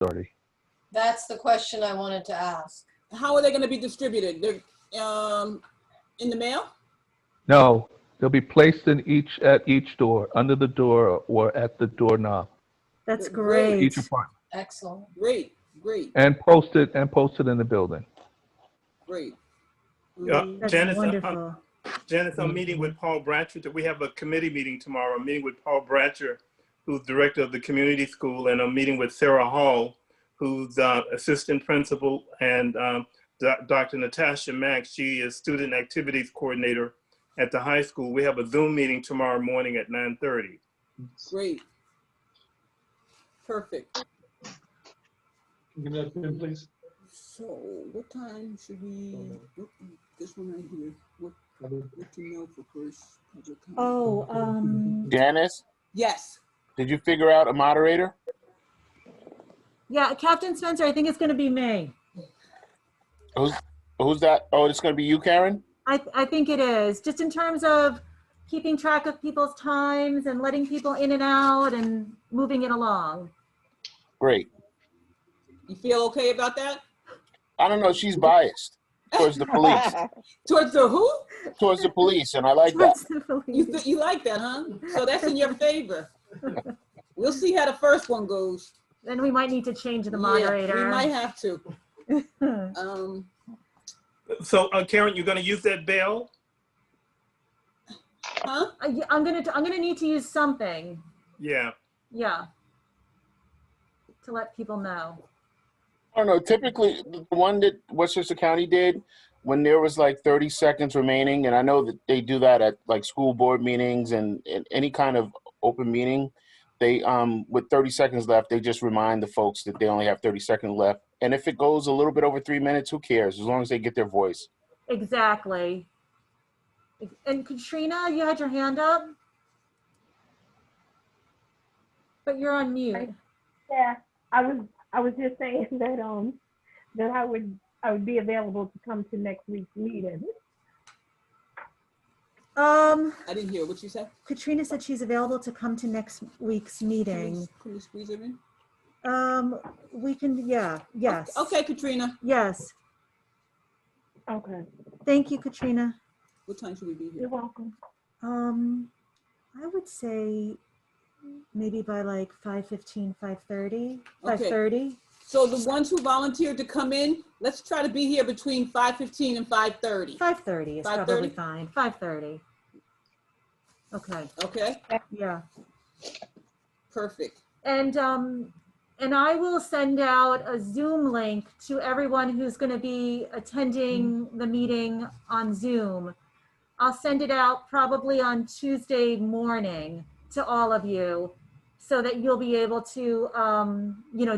6:30. That's the question I wanted to ask. How are they going to be distributed? They're in the mail? No, they'll be placed at each door, under the door or at the doorknob. That's Great. great. Each apartment, Excellent. Great, great, and posted in the building. great. That's Janice, wonderful. Janice, I'm meeting with Paul Bratcher. We have a committee meeting tomorrow. I'm meeting with Paul Bratcher, who's director of the community school, and I'm meeting with Sarah Hall, who's assistant principal, and Dr. Natasha Mack. She is student activities coordinator at the high school. We have a Zoom meeting tomorrow morning at 9:30. Great. Perfect. Give me that pen, please. So what time should we, this one right here, what to know for first public comment? Oh, Janice, Yes. did you figure out a moderator? yeah, Captain Spencer, I think it's going to be me. Who's that? Oh, it's going to be you, Karen? I think it is, just in terms of keeping track of people's times and letting people in and out and moving it along. Great. You feel okay about that? I don't know. She's biased towards the police. Towards the who? Towards the police, and I like that. Towards the police. You like that, huh? So that's in your favor. We'll see how the first one goes. Then we might need to change the Yeah, moderator. we might have to. So, Karen, you're going to use that bell? Huh? I'm gonna need to use something. Yeah. Yeah. To let people know. I don't know. Typically, the one that Westchester County did, when there was like 30 seconds remaining, and I know that they do that at like school board meetings and any kind of open meeting, they with 30 seconds left, they just remind the folks that they only have 30 seconds left. And if it goes a little bit over 3 minutes, who cares? As long as they get their voice. Exactly. And Katrina, you had your hand up? But you're on mute. Yeah, I was just saying that that I would be available to come to next week's meeting. I didn't hear what you said. Katrina said she's available to come to next week's meeting. Can we squeeze it in? We can, yeah, yes. Okay, Katrina. Yes. Okay, Thank you, Katrina. What time should we be here? you're welcome. I would say maybe by like 5:15, 5:30, Okay. 5:30. So the ones who volunteered to come in, let's try to be here between 5:15 and 5:30. 5:30 is 5:30? probably fine. 5:30. Okay, Okay, yeah. perfect. And I will send out a Zoom link to everyone who's going to be attending the meeting on Zoom. I'll send it out probably on Tuesday morning to all of you so that you'll be able to,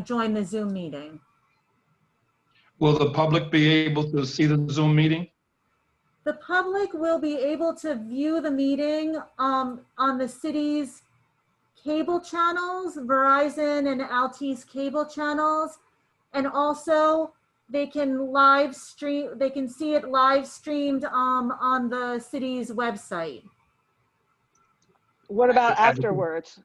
join the Zoom meeting. Will the public be able to see the Zoom meeting? The public will be able to view the meeting on the city's cable channels, Verizon and Altice cable channels, and also they can see it live streamed on the city's website. What about afterwards?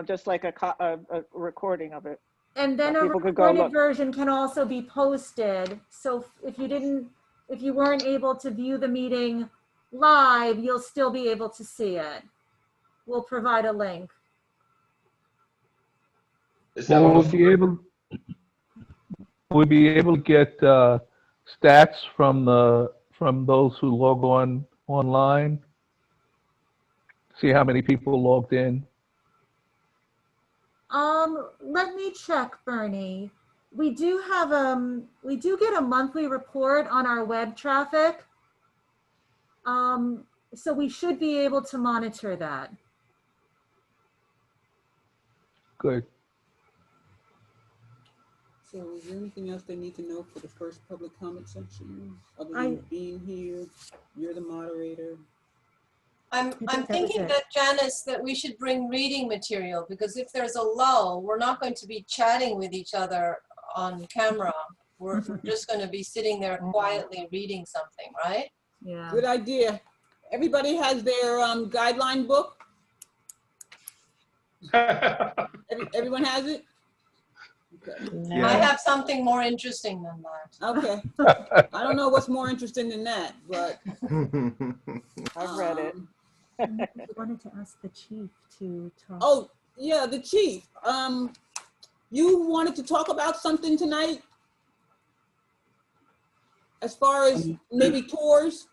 Just like a recording of it. And then a People could go recorded look. version can also be posted. So if you weren't able to view the meeting live, you'll still be able to see it. We'll provide a link. Is that Well, on the we'll be able to get stats from those who log online. See how many people logged in. Let me check, Bernie. We do get a monthly report on our web traffic. So we should be able to monitor that. Good. So is there anything else they need to know for the first public comment section? Other than being here, you're the moderator. I'm thinking that, Janice, that we should bring reading material, because if there's a lull, we're not going to be chatting with each other on camera. We're just going to be sitting there quietly reading something, right? Yeah. Good idea. Everybody has their guideline book? Everyone has it? Okay. I have something more interesting than that. Okay. I don't know what's more interesting than that, but. I've read it. I wanted to ask the chief to talk. Oh, yeah, the chief. You wanted to talk about something tonight? As far as maybe tours?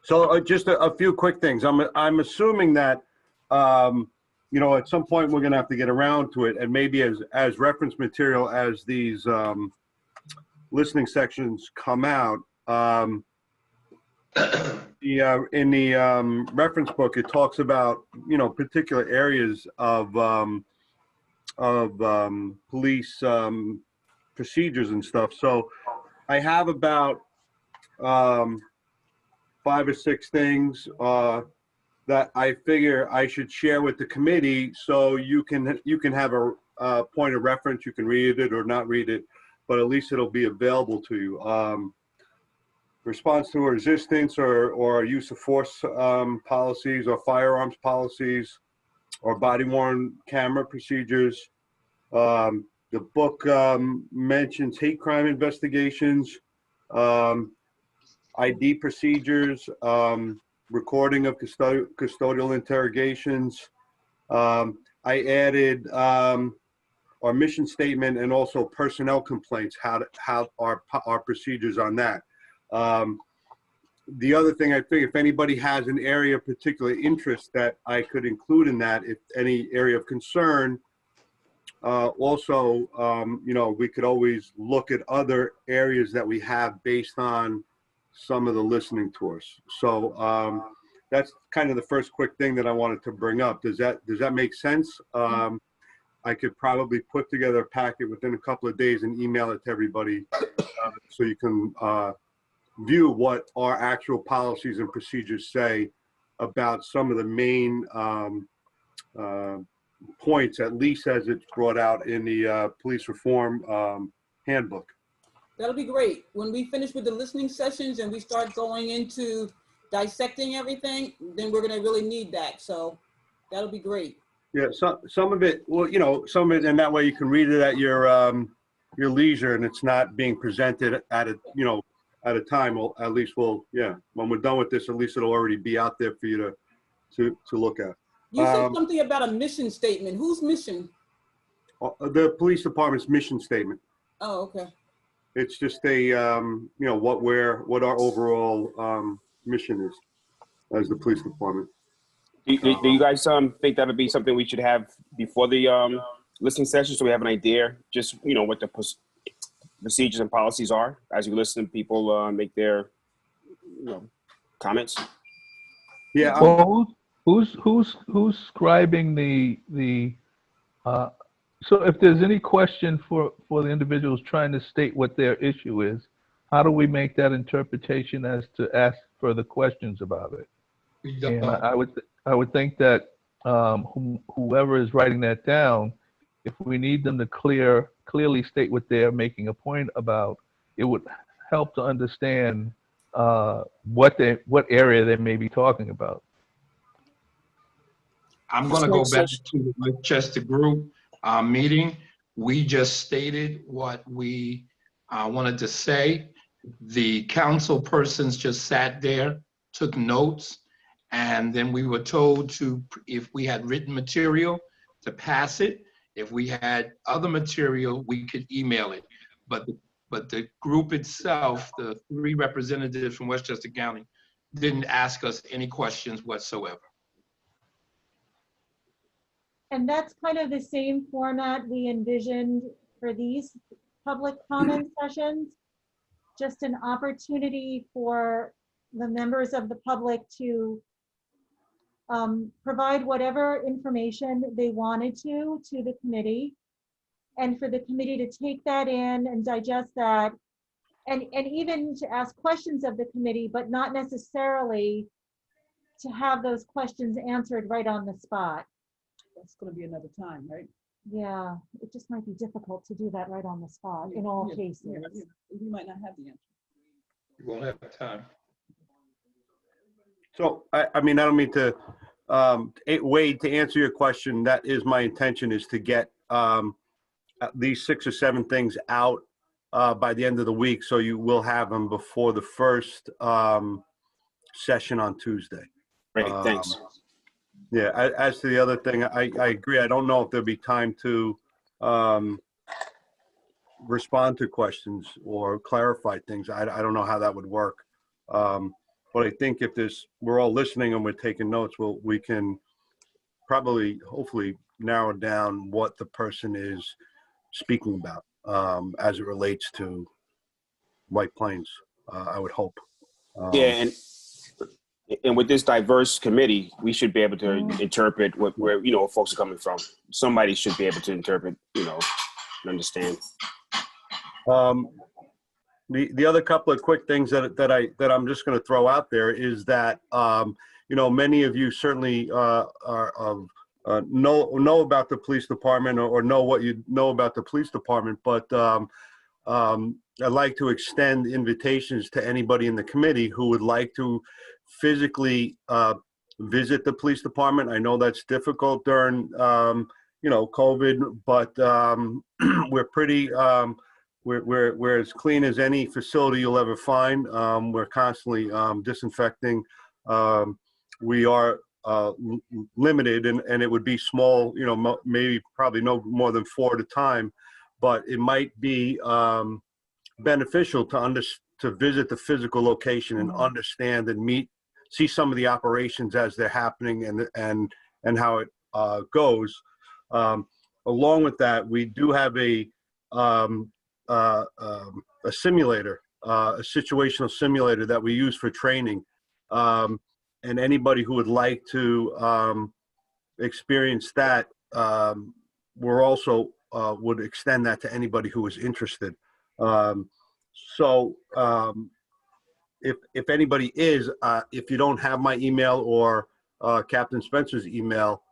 So just a few quick things. I'm assuming that, you know, at some point we're gonna have to get around to it, and maybe as reference material as these listening sections come out. In the reference book, it talks about, you know, particular areas of police procedures and stuff. So I have about 5 or 6 things that I figure I should share with the committee, so you can have a point of reference. You can read it or not read it, but at least it'll be available to you. Response to resistance or use of force policies, or firearms policies, or body-worn camera procedures. The book mentions hate crime investigations, ID procedures, recording of custodial interrogations. I added our mission statement and also personnel complaints, how our procedures on that. The other thing, I think, if anybody has an area of particular interest that I could include in that, if any area of concern, also, you know, we could always look at other areas that we have based on some of the listening tours. So that's kind of the first quick thing that I wanted to bring up. Does that make sense? I could probably put together a packet within a couple of days and email it to everybody, so you can view what our actual policies and procedures say about some of the main points, at least as it's brought out in the police reform handbook. That'll be great. When we finish with the listening sessions and we start going into dissecting everything, then we're gonna really need that. So that'll be great. Yeah, some of it, well, you know, some of it, and that way you can read it at your leisure, and it's not being presented at a, you know, at a time. Well, at least yeah, when we're done with this, at least it'll already be out there for you to look at. You said something about a mission statement. Whose mission? The police department's mission statement. Oh, okay. It's just a, you know, what our overall mission is as the police department. Do you guys think that would be something we should have before the listening session, so we have an idea, just, you know, what the procedures and policies are as you listen to people make their, you know, comments? Yeah. Well, who's scribing the so if there's any question for the individuals trying to state what their issue is, how do we make that interpretation as to ask further questions about it? And I would think that whoever is writing that down, if we need them to clearly state what they're making a point about, it would help to understand what area they may be talking about. I'm going to go back to the Westchester group meeting. We just stated what we wanted to say. The council persons just sat there, took notes, and then we were told to, if we had written material, to pass it. If we had other material, we could email it. But the group itself, the 3 representatives from Westchester County, didn't ask us any questions whatsoever. And that's kind of the same format we envisioned for these public comment sessions. Just an opportunity for the members of the public to provide whatever information they wanted to the committee, and for the committee to take that in and digest that, and even to ask questions of the committee, but not necessarily to have those questions answered right on the spot. That's going to be another time, right? Yeah, it just might be difficult to do that right on the spot in all cases. We might not have the answer. You won't have time. So, I mean, I don't mean to, Wade, to answer your question, that is my intention, is to get these 6 or 7 things out by the end of the week, so you will have them before the first session on Tuesday. Great, thanks. Yeah, as to the other thing, I agree. I don't know if there'll be time to respond to questions or clarify things. I don't know how that would work. But I think if we're all listening and we're taking notes, we can probably, hopefully, narrow down what the person is speaking about as it relates to White Plains, I would hope. Yeah, and with this diverse committee, we should be able to interpret where folks are coming from. Somebody should be able to interpret, and understand. The other couple of quick things that I'm just going to throw out there is that many of you certainly know about the police department or know what you know about the police department, but I'd like to extend invitations to anybody in the committee who would like to physically visit the police department. I know that's difficult during COVID, but we're pretty we're as clean as any facility you'll ever find. We're constantly disinfecting. We are limited, and it would be small, maybe probably no more than 4 at a time, but it might be beneficial to visit the physical location and understand and see some of the operations as they're happening and how it goes. Along with that, we do have a simulator, a situational simulator that we use for training. And anybody who would like to experience that, we're also would extend that to anybody who is interested. If anybody is, if you don't have my email or Captain Spencer's email,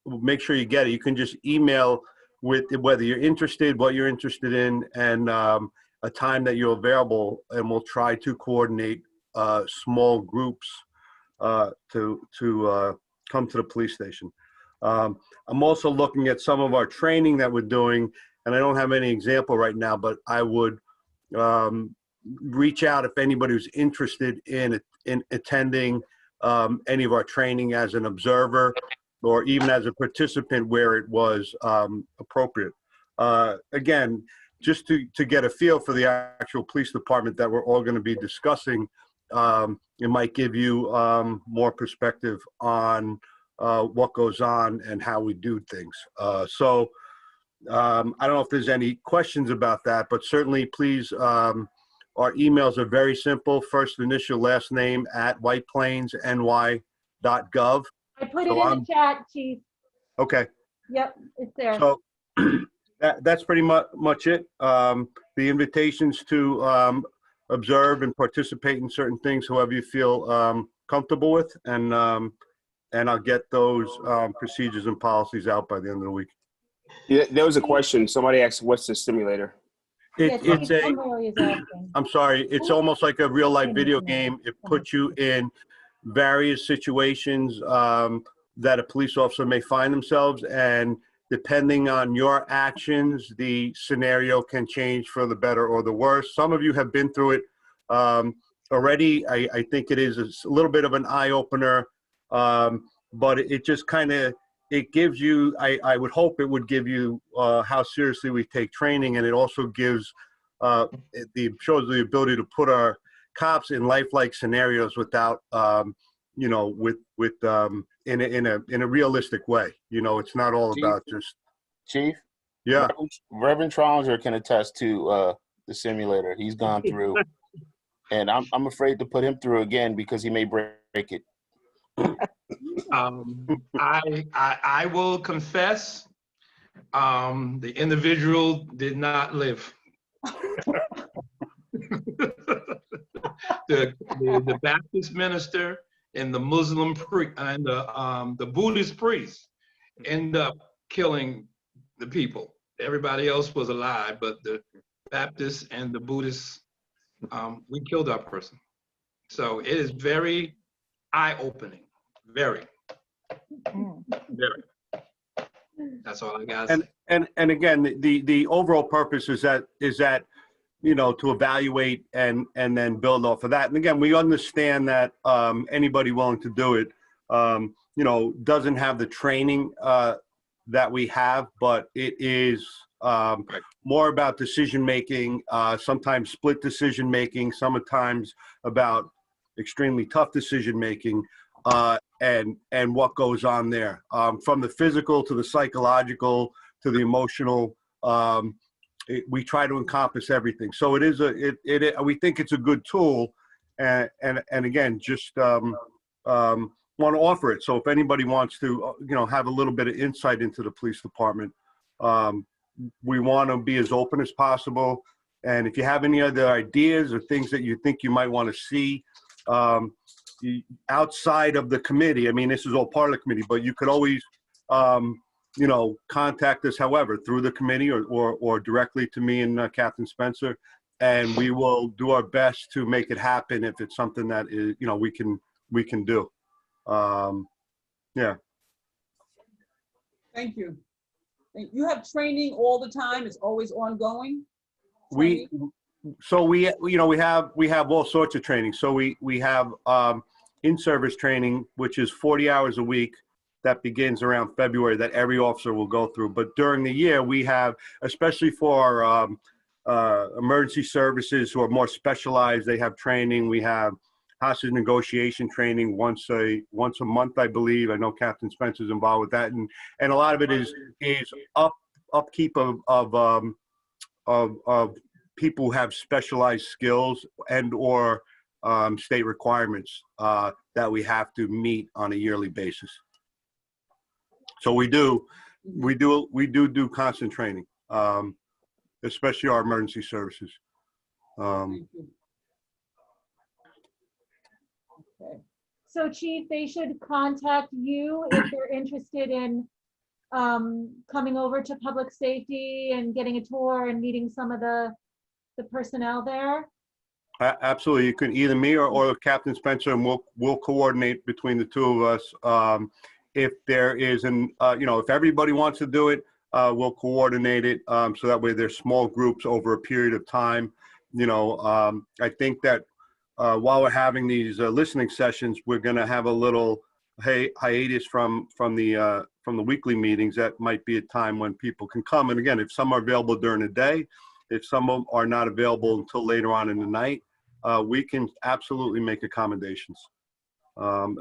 make sure you get it. You can just email with whether you're interested, what you're interested in, and a time that you're available, and we'll try to coordinate small groups to come to the police station. I'm also looking at some of our training that we're doing, and I don't have any example right now, but I would reach out if anybody who's interested in attending any of our training as an observer or even as a participant where it was appropriate. Again, just to get a feel for the actual police department that we're all going to be discussing, it might give you more perspective on what goes on and how we do things. I don't know if there's any questions about that, but certainly please, our emails are very simple. First initial, last name @whiteplainsny.gov. I put it in the chat, Chief. Okay. Yep, it's there. So that's pretty much it. The invitations to observe and participate in certain things, however you feel comfortable with, and I'll get those procedures and policies out by the end of the week. Yeah, there was a question. Somebody asked, "What's the simulator?" I'm sorry. It's almost like a real life video game. It puts you in various situations that a police officer may find themselves, and depending on your actions, the scenario can change for the better or the worse. Some of you have been through it already. I think it is a little bit of an eye opener, but it just kind of, it gives you, I would hope it would give you how seriously we take training, and it also gives, shows the ability to put our cops in lifelike scenarios without, in a realistic way. It's not all about just. Chief? Yeah. Reverend Trollinger can attest to the simulator. He's gone through, and I'm afraid to put him through again because he may break it. I will confess, the individual did not live. The Baptist minister and the Muslim and the Buddhist priest end up killing the people. Everybody else was alive, but the Baptists and the Buddhists, we killed our person. So it is very eye-opening. Very. Very. That's all I got to say. And again, the overall purpose is that, you know, to evaluate and then build off of that. And again, we understand that anybody willing to do it, you know, doesn't have the training that we have, but it is more about decision making, sometimes split decision making, sometimes about extremely tough decision making, and what goes on there, from the physical to the psychological to the emotional. We try to encompass everything. So it is we think it's a good tool, and again, just want to offer it. So if anybody wants to, you know, have a little bit of insight into the police department, we want to be as open as possible. And if you have any other ideas or things that you think you might want to see outside of the committee, I mean, this is all part of the committee, but you could always, you know, contact us, however, through the committee or directly to me and Captain Spencer, and we will do our best to make it happen if it's something that is, you know, we can do. Yeah. Thank you. You have training all the time? It's always ongoing? We you know, we have all sorts of training. So we have in-service training, which is 40 hours a week. That begins around February, that every officer will go through. But during the year, we have, especially for our emergency services who are more specialized, they have training. We have hostage negotiation training once a month, I believe. I know Captain Spencer's involved with that, and a lot of it is upkeep of people who have specialized skills and or state requirements that we have to meet on a yearly basis. So we do constant training, especially our emergency services. So Chief, they should contact you if they're interested in coming over to public safety and getting a tour and meeting some of the personnel there? Absolutely. You can either me or Captain Spencer, and we'll coordinate between the two of us. If there is you know, if everybody wants to do it, we'll coordinate it so that way there's small groups over a period of time. You know, I think that while we're having these listening sessions, we're going to have a little hiatus from the weekly meetings. That might be a time when people can come. And again, if some are available during the day, if some of them are not available until later on in the night, we can absolutely make accommodations,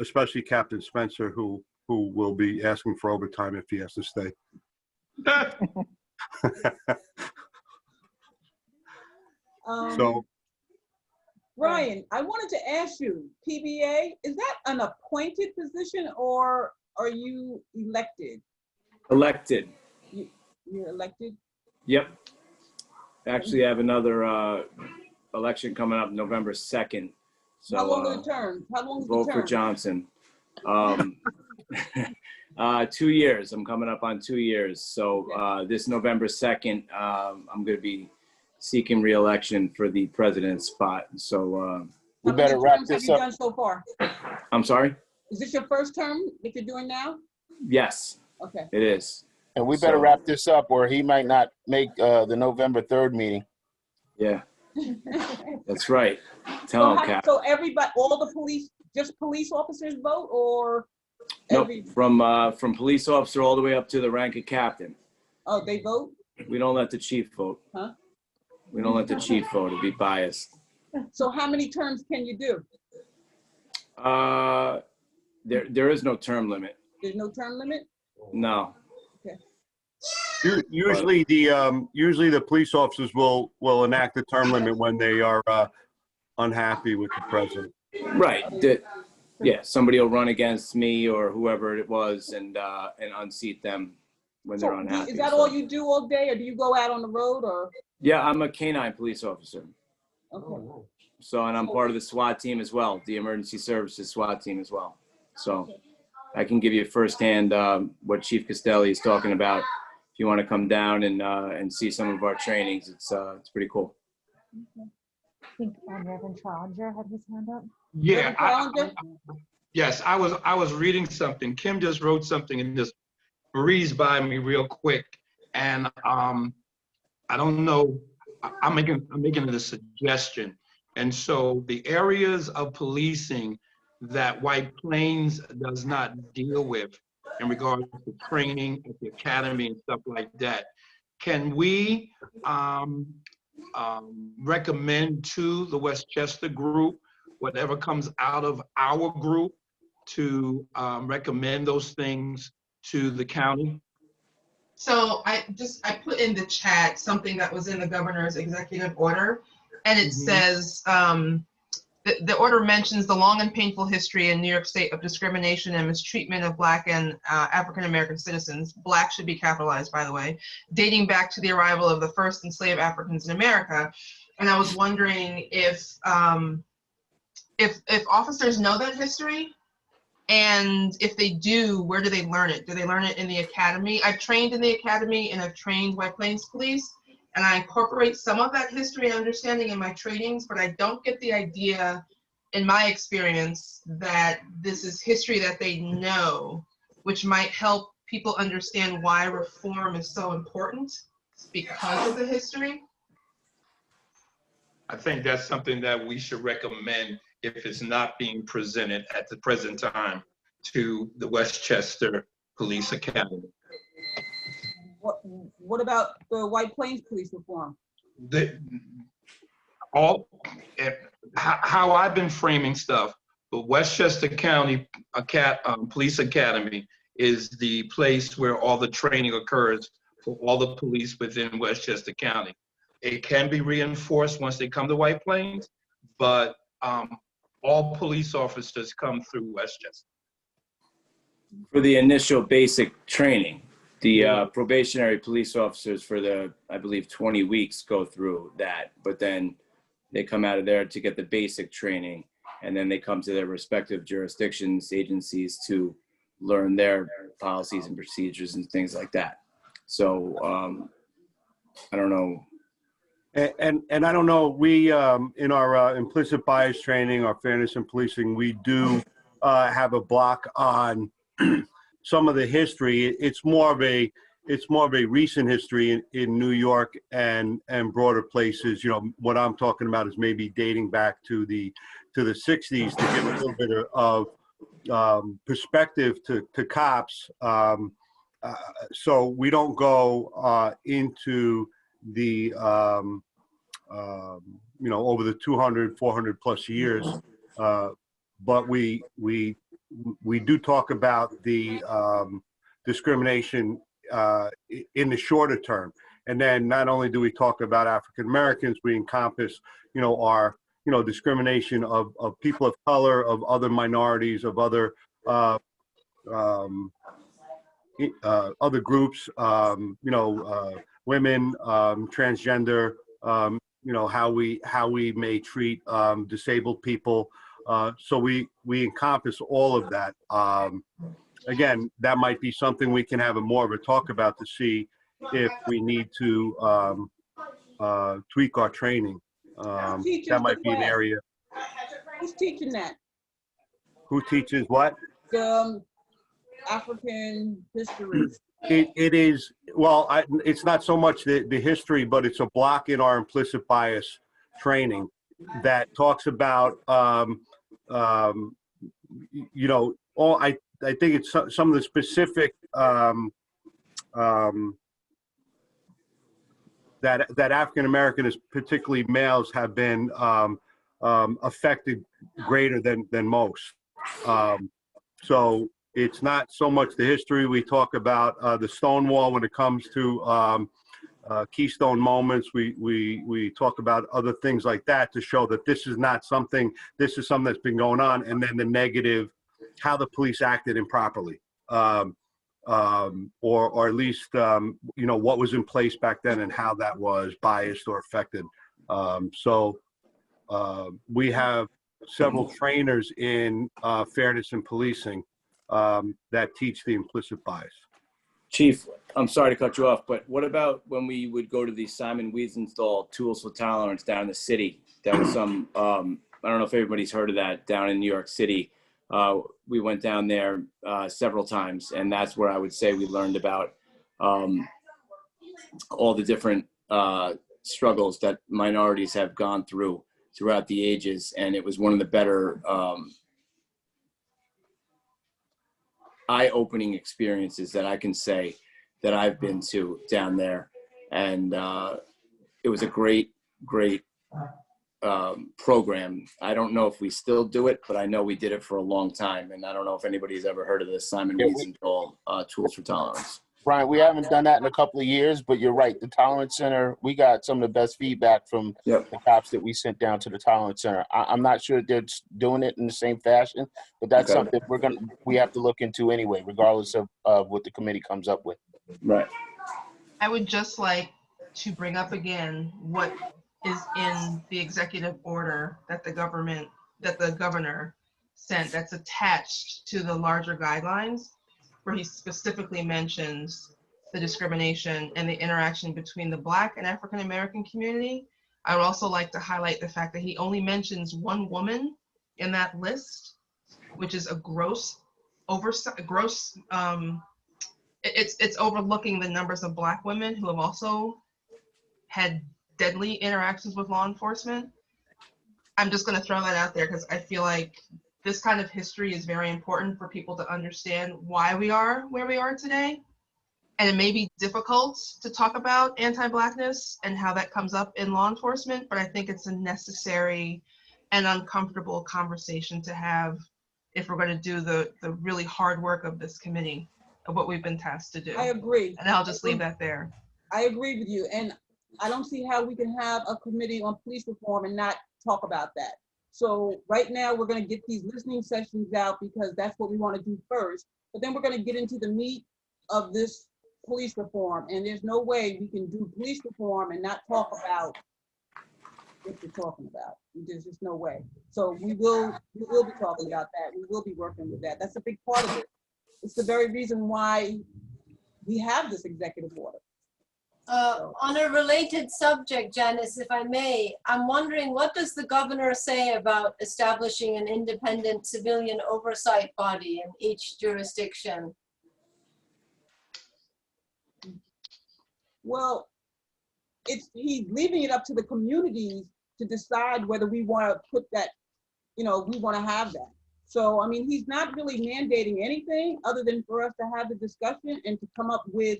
especially Captain Spencer, who will be asking for overtime if he has to stay. So, Brian, I wanted to ask you, PBA, is that an appointed position or are you elected? Elected. You're elected? Yep. Actually, I have another election coming up November 2nd. So, how long is the term? How long is the term? Vote for Johnson. 2 years. I'm coming up on 2 years. So this November 2nd, I'm going to be seeking re-election for the president's spot. So we better wrap this have you up. done so far? I'm sorry? Is this your first term that you're doing now? Yes. Okay. It is. And we better wrap this up or he might not make the November 3rd meeting. Yeah. That's right. Tell him, Cap. So everybody, all the police, just police officers vote or? Nope. From police officer all the way up to the rank of captain. Oh, they vote? We don't let the chief vote. Huh? We don't let the chief vote. It'd be biased. So how many terms can you do? There is no term limit. There's no term limit? No. Okay. Usually the police officers will enact the term limit when they are unhappy with the president. Right. Yeah, somebody will run against me or whoever it was and unseat them when they're unhappy. Is that all you do all day or do you go out on the road or? Yeah, I'm a canine police officer. Okay. So, and I'm part of the SWAT team as well, the emergency services SWAT team as well. So I can give you firsthand what Chief Castelli is talking about. If you want to come down and see some of our trainings, it's pretty cool. Okay. I think Reverend Challenger had his hand up. Yeah. Yes, I was reading something. Kim just wrote something in this breezed by me real quick. And I don't know, I'm making it a suggestion. And so the areas of policing that White Plains does not deal with in regards to training at the academy and stuff like that, can we recommend to the Westchester group, whatever comes out of our group, to recommend those things to the county? So I put in the chat something that was in the governor's executive order, and it says, the order mentions the long and painful history in New York State of discrimination and mistreatment of Black and African-American citizens. Black should be capitalized, by the way, dating back to the arrival of the first enslaved Africans in America. And I was wondering if officers know that history, and if they do, where do they learn it? Do they learn it in the academy? I've trained in the academy and I've trained White Plains Police, and I incorporate some of that history and understanding in my trainings, but I don't get the idea, in my experience, that this is history that they know, which might help people understand why reform is so important because of the history. I think that's something that we should recommend if it's not being presented at the present time to the Westchester Police Academy. What about the White Plains Police reform? How I've been framing stuff, the Westchester County Police Academy is the place where all the training occurs for all the police within Westchester County. It can be reinforced once they come to White Plains, but all police officers come through Westchester. For the initial basic training, the probationary police officers for the, I believe, 20 weeks go through that, but then they come out of there to get the basic training, and then they come to their respective jurisdictions, agencies, to learn their policies and procedures and things like that. So I don't know. And I don't know, we, in our implicit bias training, our fairness in policing, we do have a block on some of the history. It's more of a recent history in New York and broader places. You know, what I'm talking about is maybe dating back to the 60s to give a little bit of perspective to cops. So we don't go into the you know, over the 200, 400 plus years, but we do talk about the discrimination in the shorter term. And then not only do we talk about African Americans, we encompass, you know, our, you know, discrimination of people of color, of other minorities, of other groups, you know, women, transgender, you know, how we may treat disabled people. So we encompass all of that. Again, that might be something we can have more of a talk about to see if we need to tweak our training. That might be an area. Who's teaching that? Who teaches what? African history. It is, well, it's not so much the history, but it's a block in our implicit bias training that talks about, you know, I think it's some of the specific that African American, particularly males, have been affected greater than most. So it's not so much the history. We talk about the Stonewall when it comes to Keystone moments. We talk about other things like that to show that this is not something. This is something that's been going on, and then the negative, how the police acted improperly, or at least you know, what was in place back then and how that was biased or affected. So we have several trainers in fairness in policing that teach the implicit bias. Chief, I'm sorry to cut you off, but what about when we would go to the Simon Wiesenthal Tools for Tolerance down in the city? That was some, I don't know if everybody's heard of that down in New York City. we went down there several times, and that's where I would say we learned about all the different struggles that minorities have gone through throughout the ages. And it was one of the better eye-opening experiences that I can say that I've been to down there. And it was a great program. I don't know if we still do it, but I know we did it for a long time. And I don't know if anybody's ever heard of this Simon Wiesenthal Tools for Tolerance. Brian, we haven't done that in a couple of years, but you're right. The Tolerance Center, we got some of the best feedback from the cops that we sent down to the Tolerance Center. I'm not sure they're doing it in the same fashion, but that's something we have to look into anyway, regardless of what the committee comes up with. Right. I would just like to bring up again what is in the executive order that the governor sent that's attached to the larger guidelines, where he specifically mentions the discrimination and the interaction between the Black and African American community. I would also like to highlight the fact that he only mentions one woman in that list, which is a gross oversight. It's overlooking the numbers of Black women who have also had deadly interactions with law enforcement. I'm just going to throw that out there because I feel like this kind of history is very important for people to understand why we are where we are today. And it may be difficult to talk about anti-Blackness and how that comes up in law enforcement, but I think it's a necessary and uncomfortable conversation to have if we're going to do the really hard work of this committee, of what we've been tasked to do. I agree. And I'll just leave that there. I agree with you. And I don't see how we can have a committee on police reform and not talk about that. So right now we're going to get these listening sessions out because that's what we want to do first. But then we're going to get into the meat of this police reform. And there's no way we can do police reform and not talk about what you're talking about. There's just no way. So we will be talking about that. We will be working with that. That's a big part of it. It's the very reason why we have this executive order. On a related subject, Janice, if I may, I'm wondering, what does the governor say about establishing an independent civilian oversight body in each jurisdiction? Well, he's leaving it up to the communities to decide whether we want to put that, we want to have that. So, I mean, he's not really mandating anything other than for us to have the discussion and to come up with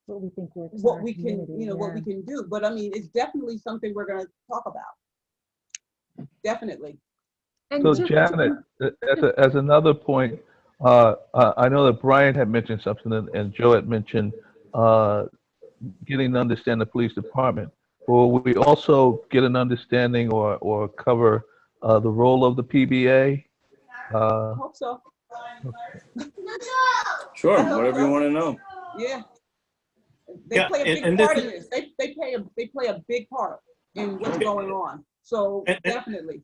what we think works. What we can, what we can do. But I mean, it's definitely something we're going to talk about. Definitely. So Janet, as another point, I know that Brian had mentioned something and Joe had mentioned getting to understand the police department. Will we also get an understanding or cover the role of the PBA? I hope so. Sure, whatever you want to know. Yeah. They play a big part in this. They play a big part in what's going on. So definitely.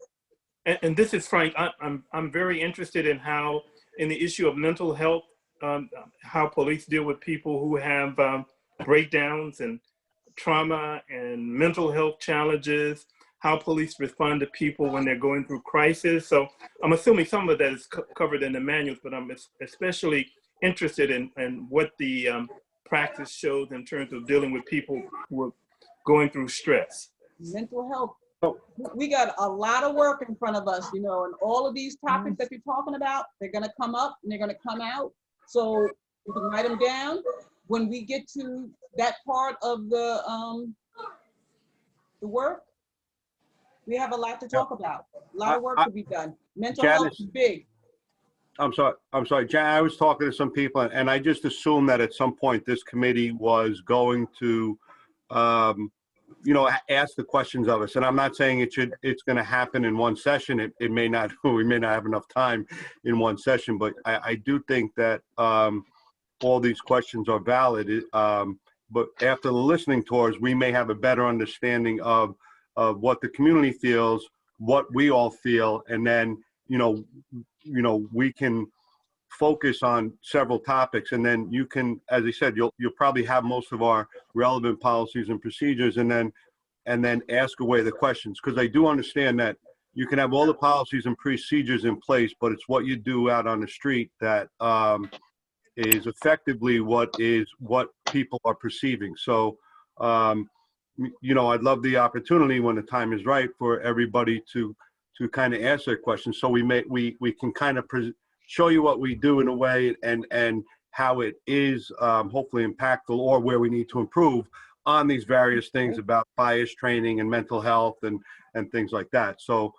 And this is Frank. I'm very interested in how, in the issue of mental health, how police deal with people who have breakdowns and trauma and mental health challenges, how police respond to people when they're going through crisis. So I'm assuming some of that is covered in the manuals, but I'm especially interested in what the practice shows in terms of dealing with people who are going through stress. Mental health. We got a lot of work in front of us, and all of these topics that you're talking about, they're going to come up and they're going to come out. So you can write them down. When we get to that part of the work, we have a lot to talk about. A lot of work to be done. Mental health is big. I'm sorry, Jan, I was talking to some people and I just assumed that at some point this committee was going to, ask the questions of us. And I'm not saying it's going to happen in one session. It may not, we may not have enough time in one session, but I do think that all these questions are valid. But after the listening tours, we may have a better understanding of what the community feels, what we all feel, and then, we can focus on several topics, and then you can, as I said, you'll probably have most of our relevant policies and procedures, and then ask away the questions, because I do understand that, you can have all the policies and procedures in place, but it's what you do out on the street that is effectively what people are perceiving. So, you know, I'd love the opportunity when the time is right for everybody to kind of ask their questions. So we can kind of show you what we do in a way and how it is hopefully impactful or where we need to improve on these various things about bias training and mental health and things like that. So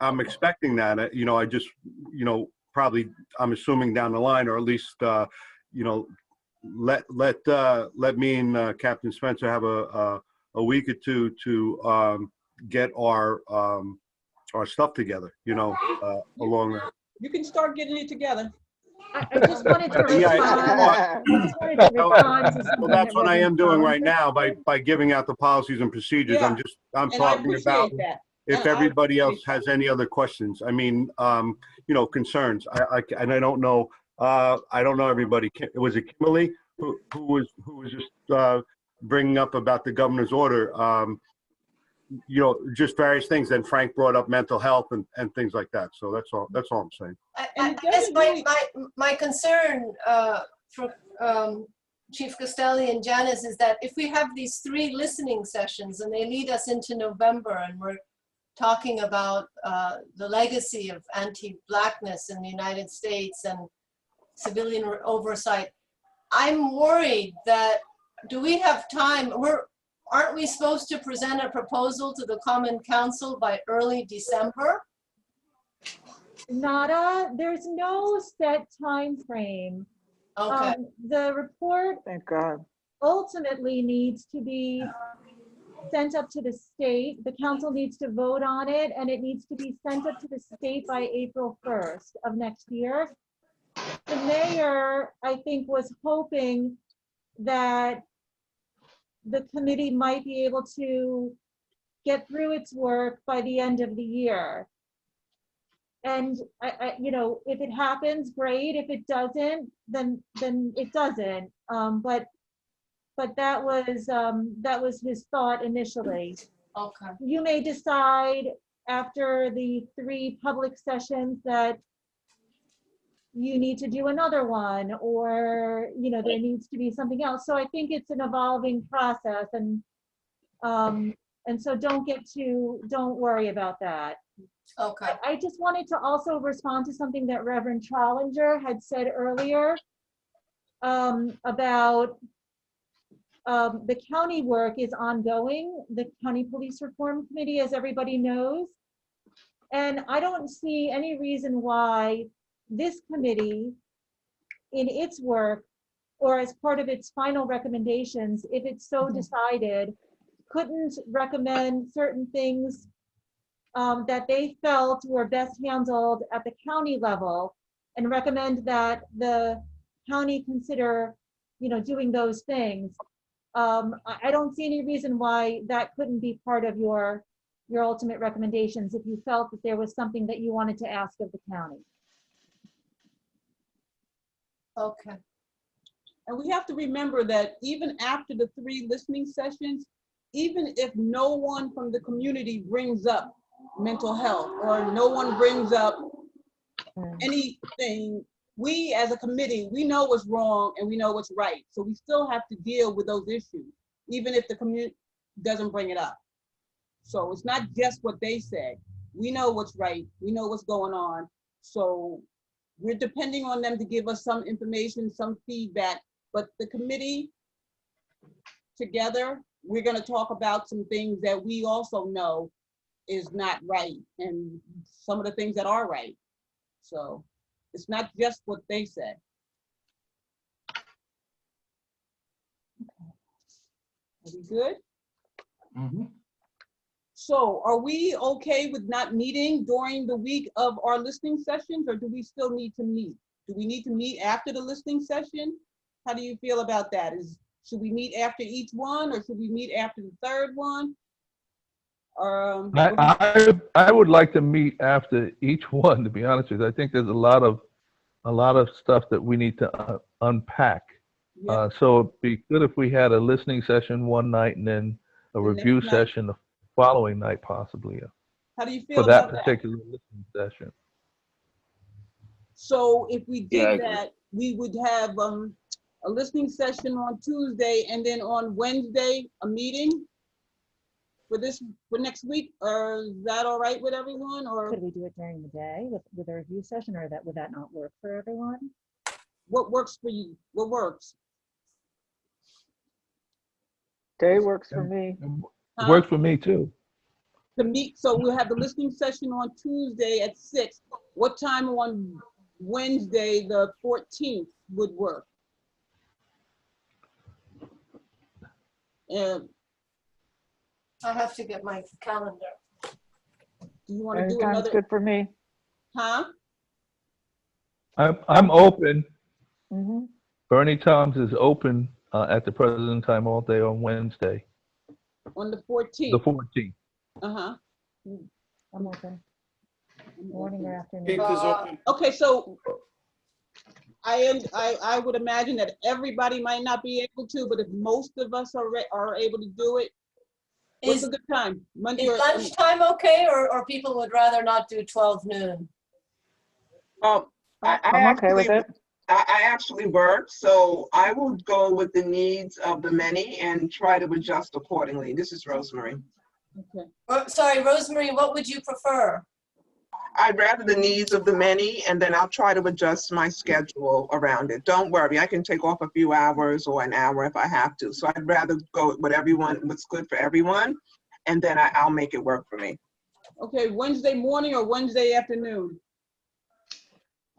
I'm expecting that, you know, I just, you know, probably I'm assuming down the line, or at least, you know, let me and Captain Spencer have a week or two to get our stuff together, you know, along that. You can start getting it together. I just wanted to respond. Yeah, I just wanted to respond to something well, that's that what I Reverend am doing right Collins now by giving out the policies and procedures. Yeah. I'm And I talking about appreciate that. if And I everybody else appreciate has any other questions. I mean, you know, concerns. And I don't know. I don't know everybody. Was it Kimberly who was just bringing up about the governor's order? You know, just various things. Then Frank brought up mental health and things like that. So that's all I'm saying. I guess my concern for Chief Castelli and Janice is that if we have these 3 listening sessions and they lead us into November and we're talking about the legacy of anti-Blackness in the United States and civilian oversight, I'm worried that, do we have time? Aren't we supposed to present a proposal to the Common Council by early December? Nada, there's no set time frame. Okay. The report Thank God. ultimately needs to be sent up to the state. The council needs to vote on it, and it needs to be sent up to the state by April 1st of next year. The mayor, I think, was hoping that the committee might be able to get through its work by the end of the year. And you know, if it happens, great. If it doesn't, then it doesn't. But that was his thought initially. Okay. You may decide after the 3 public sessions that you need to do another one, or, you know, there needs to be something else. So I think it's an evolving process, and so don't worry about that. Okay. I just wanted to also respond to something that Reverend Trollinger had said earlier about the county work is ongoing, the County Police Reform Committee, as everybody knows. And I don't see any reason why this committee, in its work, or as part of its final recommendations, if it's so decided, couldn't recommend certain things that they felt were best handled at the county level, and recommend that the county consider, you know, doing those things. I don't see any reason why that couldn't be part of your ultimate recommendations if you felt that there was something that you wanted to ask of the county. Okay. And we have to remember that even after the 3 listening sessions, even if no one from the community brings up mental health, or no one brings up anything, we as a committee, we know what's wrong and we know what's right. So we still have to deal with those issues, even if the community doesn't bring it up. So it's not just what they said. We know what's right. We know what's going on. So we're depending on them to give us some information, some feedback, but the committee together, we're going to talk about some things that we also know is not right, and some of the things that are right. So it's not just what they said. Are we good? Mm-hmm. So are we okay with not meeting during the week of our listening sessions, or do we still need to meet? Do we need to meet after the listening session? How do you feel about that? Should we meet after each one, or should we meet after the 3rd one? I would like to meet after each one, to be honest with you. I think there's a lot of stuff that we need to unpack. Yeah. So it'd be good if we had a listening session one night and then a review next night? session the following night, possibly. How do you for feel that about that? particular listening session. So if we Yeah, I did agree. that, we would have a listening session on Tuesday and then on Wednesday, a meeting for next week, or is that all right with everyone, or Could we do it during the day with a review session, or would that not work for everyone? what works for you? What works? Day works for me. It worked for me too. To meet, so we'll have the listening session on Tuesday at 6. What time on Wednesday, the 14th would work? And I have to get my calendar. do you want to do Anytime's another, good for me. huh? I'm open. Hmm. Bernie Toms is open at the present time all day on Wednesday, On the the 14th? 14th. Uh-huh. I'm open, morning or afternoon. Pink is open. Okay, so I would imagine that everybody might not be able to, but if most of us are able to do it, what's Is, a good time? Monday is or? lunchtime okay, or people would rather not do 12 noon? I I'm okay with actually, it. I actually work, so I will go with the needs of the many and try to adjust accordingly. This is Rosemary. Okay. Sorry, Rosemary, what would you prefer? I'd rather the needs of the many, and then I'll try to adjust my schedule around it. Don't worry, I can take off a few hours or an hour if I have to. So I'd rather go with what's good for everyone, and then I'll make it work for me. Okay, Wednesday morning or Wednesday afternoon?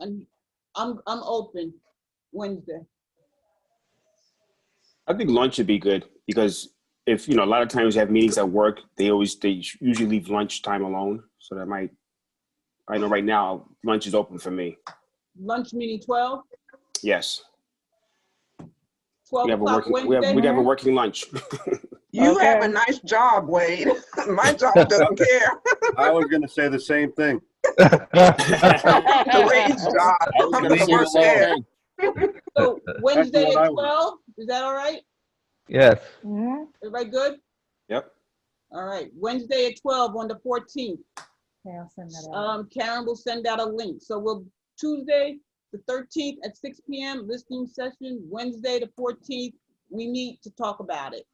And I'm open Wednesday. I think lunch would be good because if, a lot of times you have meetings at work, they usually leave lunch time alone. So that I know right now, lunch is open for me. Lunch meeting 12? Yes. 12 We have o'clock Wednesday? we have a working lunch. You have a Okay. nice job, Wade. My job doesn't care. I was gonna say the same thing. The Wade's job. I was I'm gonna gonna say the work same there. thing. So Wednesday what I at was- 12, is that all right? Yes. Mhm. Everybody good? Yep. All right, Wednesday at 12 on the 14th. Okay, I'll send that out. Karen will send out a link. So we'll, Tuesday, the 13th at 6 p.m. listening session, Wednesday, the 14th, we meet to talk about it.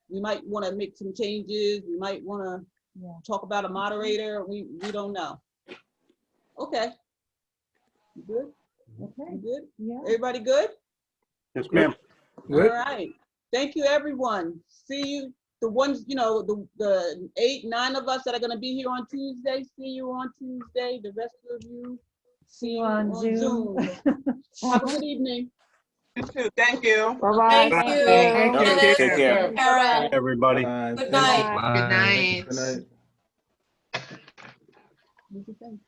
We might want to make some changes. We might want to Yeah. talk about a moderator. We don't know. Okay. You good? Okay, You good? yeah. Everybody good? Yes, ma'am. All right. Thank you, everyone. See you, the ones, the 8, 9 of us that are going to be here on Tuesday. See you on Tuesday. The rest of you, see you on on Zoom. Zoom. Have a good evening. You too. Thank you. Bye-bye. Thank you. Thank you. Dennis, Take care. Karen, Everybody. good night. Good night. What'd you think?